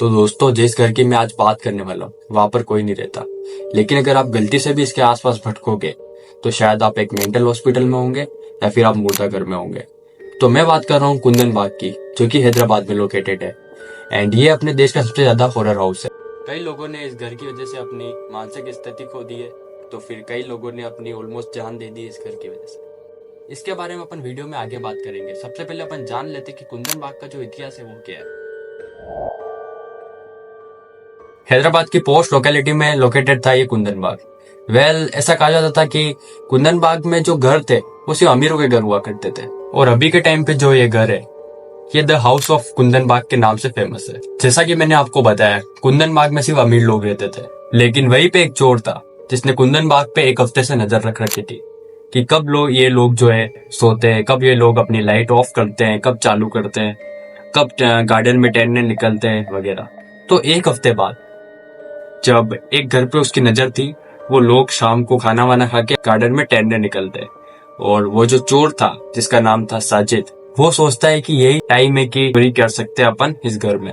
तो दोस्तों, जिस घर की मैं आज बात करने वाला हूँ वहां पर कोई नहीं रहता, लेकिन अगर आप गलती से भी इसके आसपास भटकोगे तो शायद आप एक मेंटल हॉस्पिटल में होंगे या फिर आप मुर्दा घर में होंगे। तो मैं बात कर रहा हूँ कुंदन बाग की, जो कि हैदराबाद में लोकेटेड है। एंड ये अपने देश का सबसे ज्यादा हॉरर हाउस है। कई लोगों ने इस घर की वजह से अपनी मानसिक स्थिति खो दी है, तो फिर कई लोगों ने अपनी ऑलमोस्ट जान दे दी इस घर की वजह से। इसके बारे में अपन वीडियो में आगे बात करेंगे। सबसे पहले अपन जान लेते कि कुंदन बाग का जो इतिहास है वो क्या है। हैदराबाद की पोस्ट लोकेलिटी में लोकेटेड था ये कुंदन बाग। ऐसा कहा जाता था कि कुंदन बाग में जो घर थे वो सिर्फ अमीरों के घर हुआ करते थे, और अभी के टाइम पे जो ये घर है ये द हाउस ऑफ कुंदन बाग के नाम से फेमस है। जैसा कि मैंने आपको बताया, कुंदन बाग में सिर्फ अमीर लोग रहते थे, लेकिन वहीं पे एक चोर था जिसने कुंदन बाग पे एक हफ्ते से नजर रख रखी थी कि कब ये लोग जो है सोते हैं, कब ये लोग अपनी लाइट ऑफ करते हैं, कब चालू करते हैं, कब गार्डन में टहलने निकलते हैं वगैरह। तो एक हफ्ते बाद जब एक घर पे उसकी नजर थी, वो लोग शाम को खाना वाना खा के गार्डन में टहलने निकलते, और वो जो चोर था जिसका नाम था साजिद, वो सोचता है कि यही टाइम है कि चोरी कर सकते हैं अपन इस घर में।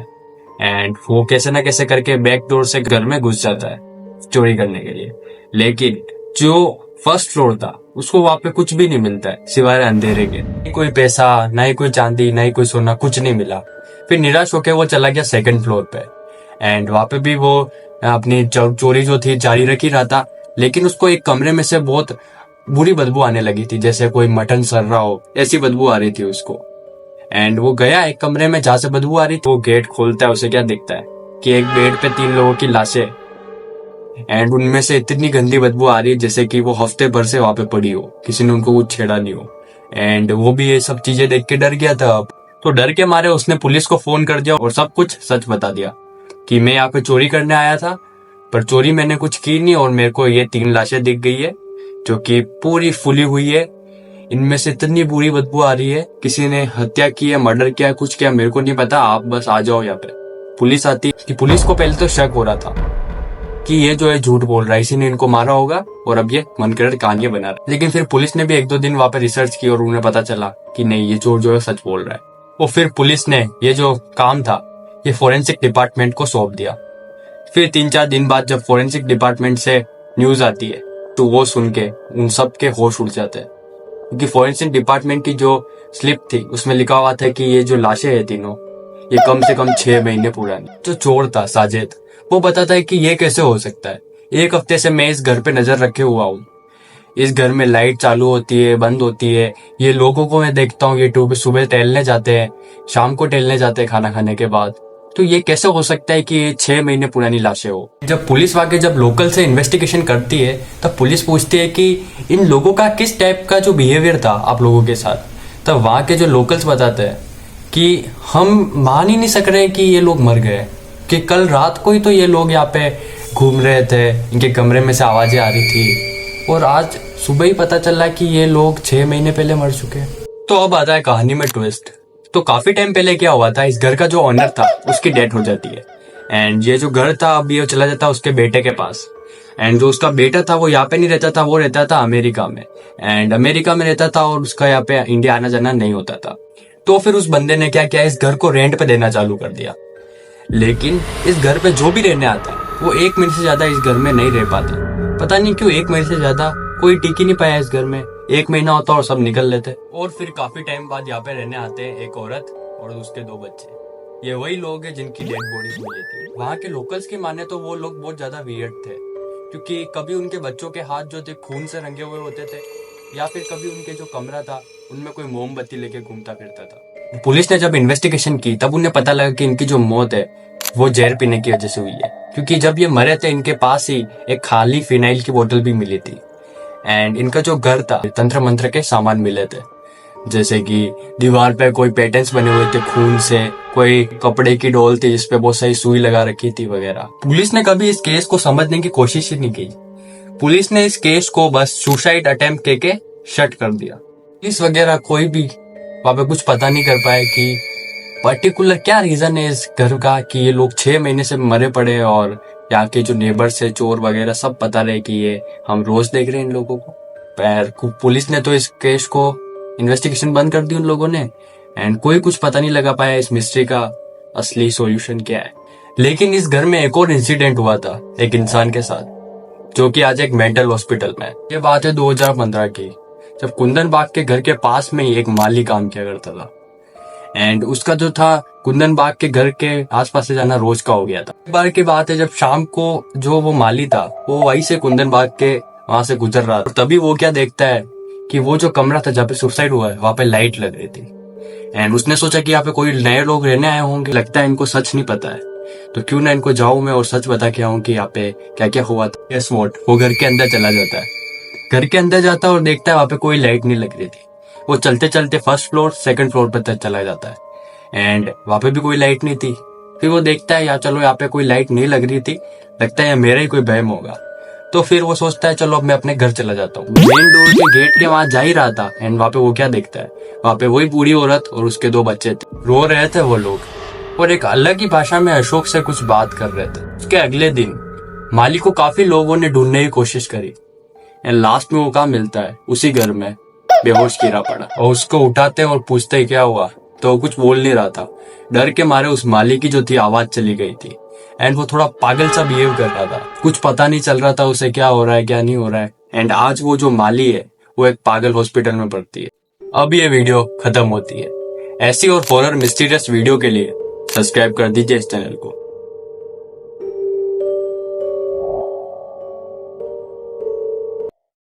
एंड वो कैसे ना कैसे करके बैक डोर से घर में घुस जाता है चोरी करने के लिए। लेकिन जो फर्स्ट फ्लोर था उसको वहां पे कुछ भी नहीं मिलता है सिवाय अंधेरे के। नहीं कोई पैसा, ना ही कोई चांदी, ना ही कोई सोना, कुछ नहीं मिला। फिर निराश होकर वो चला गया सेकंड फ्लोर पे, एंड वहां पे भी वो अपनी चोरी जो थी जारी रख ही रहा था। लेकिन उसको एक कमरे में से बहुत बुरी बदबू आने लगी थी, जैसे कोई मटन सड़ रहा हो, ऐसी बदबू आ रही थी उसको। एंड वो गया एक कमरे में जहां से बदबू आ रही थी। वो गेट खोलता है, उसे क्या दिखता है कि एक बेड पे 3 लोगों की लाशें, एंड उनमें से इतनी गंदी बदबू आ रही है जैसे कि वो हफ्ते भर से वहां पे पड़ी हो, किसी ने उनको कुछ छेड़ा नहीं हो। एंड वो भी ये सब चीजें देख के डर गया था। अब तो डर के मारे उसने पुलिस को फोन कर दिया और सब कुछ सच बता दिया कि मैं यहाँ पे चोरी करने आया था, पर चोरी मैंने कुछ की नहीं, और मेरे को ये 3 लाशें दिख गई है जो कि पूरी फुली हुई है। इनमें से इतनी बुरी बदबू आ रही है, किसी ने हत्या की है, मर्डर किया, कुछ किया, मेरे को नहीं पता, आप बस आ जाओ यहाँ पे। पुलिस आती कि पुलिस को पहले तो शक हो रहा था कि ये जो है झूठ बोल रहा है, इसी ने इनको मारा होगा और अब ये मनगढ़ंत कहानियां बना रहा है। लेकिन फिर पुलिस ने भी 1-2 दिन वहां पे रिसर्च की और उन्हें पता चला कि नहीं, ये चोर जो है सच बोल रहा है। और फिर पुलिस ने ये जो काम था ये फोरेंसिक डिपार्टमेंट को सौंप दिया। फिर 3-4 दिन बाद जब फोरेंसिक डिपार्टमेंट से न्यूज आती है तो वो सुन के उन सब के होश उड़ जाते हैं, क्योंकि फोरेंसिक डिपार्टमेंट की जो स्लिप थी उसमें लिखा हुआ था कि ये जो लाशें हैं तीनों, ये कम से कम 6 महीने पुरानी। जो चोर था साजिद, वो बताता है कि ये कैसे हो सकता है, एक हफ्ते से मैं इस घर पे नजर रखे हुआ हूँ, इस घर में लाइट चालू होती है, बंद होती है, ये लोगों को मैं देखता हूँ, ये सुबह टहलने जाते हैं, शाम को टहलने जाते हैं खाना खाने के बाद, तो ये कैसे हो सकता है कि ये 6 महीने पुरानी लाशें हो। जब पुलिस वाके जब लोकल से इन्वेस्टिगेशन करती है तब पुलिस पूछती है कि इन लोगों का किस टाइप का जो बिहेवियर था आप लोगों के साथ। तब वहां के जो लोकल्स बताते हैं कि हम मान ही नहीं सक रहे कि ये लोग मर गए, कि कल रात को ही तो ये लोग यहाँ पे घूम रहे थे, इनके कमरे में से आवाजें आ रही थी, और आज सुबह ही पता चला कि ये लोग 6 महीने पहले मर चुके। तो अब आता है कहानी में ट्विस्ट। तो काफी टाइम पहले क्या हुआ था, इस घर का जो ओनर था उसकी डेथ हो जाती है, एंड ये जो घर था अब ये चला जाता है उसके बेटे के पास। एंड जो उसका बेटा था वो यहाँ पे नहीं रहता था, वो रहता था अमेरिका में, एंड अमेरिका में रहता था और उसका यहाँ पे इंडिया आना जाना नहीं होता था। तो फिर उस बंदे ने क्या किया, इस घर को रेंट पे देना चालू कर दिया। लेकिन इस घर पे जो भी रहने आता है वो 1 महीने से ज्यादा इस घर में नहीं रह पाता। पता नहीं क्यों 1 महीने से ज्यादा कोई टिक ही नहीं पाया इस घर में। 1 महीना होता और सब निकल लेते। और फिर काफी टाइम बाद यहाँ पे रहने आते हैं एक औरत और उसके 2 बच्चे। ये वही लोग हैं जिनकी डेड बॉडीज मिली थी। वहाँ के लोकल्स की माने तो वो लोग बहुत ज्यादा वियर्ड थे, क्योंकि कभी उनके बच्चों के हाथ जो थे खून से रंगे हुए होते थे, या फिर कभी उनके जो कमरा था उनमें कोई मोमबत्ती लेके घूमता फिरता था। पुलिस ने जब इन्वेस्टिगेशन की तब उन्हें पता लगा कि इनकी जो मौत है वो जहर पीने की वजह से हुई है, क्योंकि जब ये मरे थे इनके पास ही एक खाली फिनाइल की बोतल भी मिली थी। एंड इनका जो घर था तंत्र मंत्र के सामान मिले थे, जैसे कि दीवार पे कोई पैटर्न्स बने हुए थे खून से, कोई कपड़े की डोल थी जिसपे बहुत सही सुई लगा रखी थी वगैरह। पुलिस ने कभी इस केस को समझने की कोशिश ही नहीं की। पुलिस ने इस केस को बस सुसाइड अटेम्प्ट के शट कर दिया। पुलिस वगैरह कोई भी वहां पे कुछ पता नहीं कर पाए कि पर्टिकुलर क्या रीजन है इस घर का कि ये लोग 6 महीने से मरे पड़े, और यहाँ के जो नेबर्स है, चोर वगैरह सब पता रहे कि ये हम रोज देख रहे हैं इन लोगों को। पर पुलिस ने तो इस केस को इन्वेस्टिगेशन बंद कर दी उन लोगों ने, एंड कोई कुछ पता नहीं लगा पाया इस मिस्ट्री का असली सॉल्यूशन क्या है। लेकिन इस घर में एक और इंसिडेंट हुआ था एक इंसान के साथ, जो कि आज एक मेंटल हॉस्पिटल में है। ये बात है 2015 की, जब कुंदन बाग के घर के पास में ही एक माली काम किया करता था। एंड उसका जो था कुंदन बाग के घर के आसपास से जाना रोज का हो गया था। एक बार की बात है जब शाम को जो वो माली था वो वहीं से कुंदन बाग के वहां से गुजर रहा था, तभी वो क्या देखता है कि वो जो कमरा था जहाँ पे सुसाइड हुआ है वहां पे लाइट लग रही थी। एंड उसने सोचा कि यहाँ पे कोई नए लोग रहने आए होंगे, लगता है इनको सच नहीं पता है, तो क्यों ना इनको जाऊं मैं और सच बता के आऊं कि यहाँ पे क्या क्या हुआ था। यस व्हाट, वो घर के अंदर चला जाता है। घर के अंदर जाता है और देखता है वहां पे कोई लाइट नहीं लग रही थी। वो चलते चलते फर्स्ट फ्लोर सेकंड फ्लोर पर तक चला जाता है एंड वहां पे भी कोई लाइट नहीं थी। फिर वो देखता है यार चलो यहाँ पे कोई लाइट नहीं लग रही थी, लगता है मेरा ही कोई बहम होगा। तो फिर वो सोचता है चलो अब मैं अपने घर चला जाता हूँ। मेन डोर के गेट के वहां जा ही रहा था एंड वहां पे वो क्या देखता है, वहां पे वही बूढ़ी औरत और उसके 2 बच्चे थे। रो रहे थे वो लोग और एक अलग ही भाषा में अशोक से कुछ बात कर रहे थे। उसके अगले दिन माली को काफी लोगों ने ढूंढने की कोशिश करी एंड लास्ट में वो कहाँ मिलता है, उसी घर में बेहोश गिरा पड़ा। और उसको उठाते और पूछते क्या हुआ, तो वो कुछ बोल नहीं रहा था। डर के मारे उस माली की जो थी आवाज चली गई थी एंड वो थोड़ा पागल सा बिहेव कर रहा था। कुछ पता नहीं चल रहा था उसे क्या हो रहा है क्या नहीं हो रहा है। एंड आज वो जो माली है वो एक पागल हॉस्पिटल में पड़ती है। अब ये वीडियो खत्म होती है। ऐसी और हॉरर मिस्टीरियस वीडियो के लिए सब्सक्राइब कर दीजिए इस चैनल को।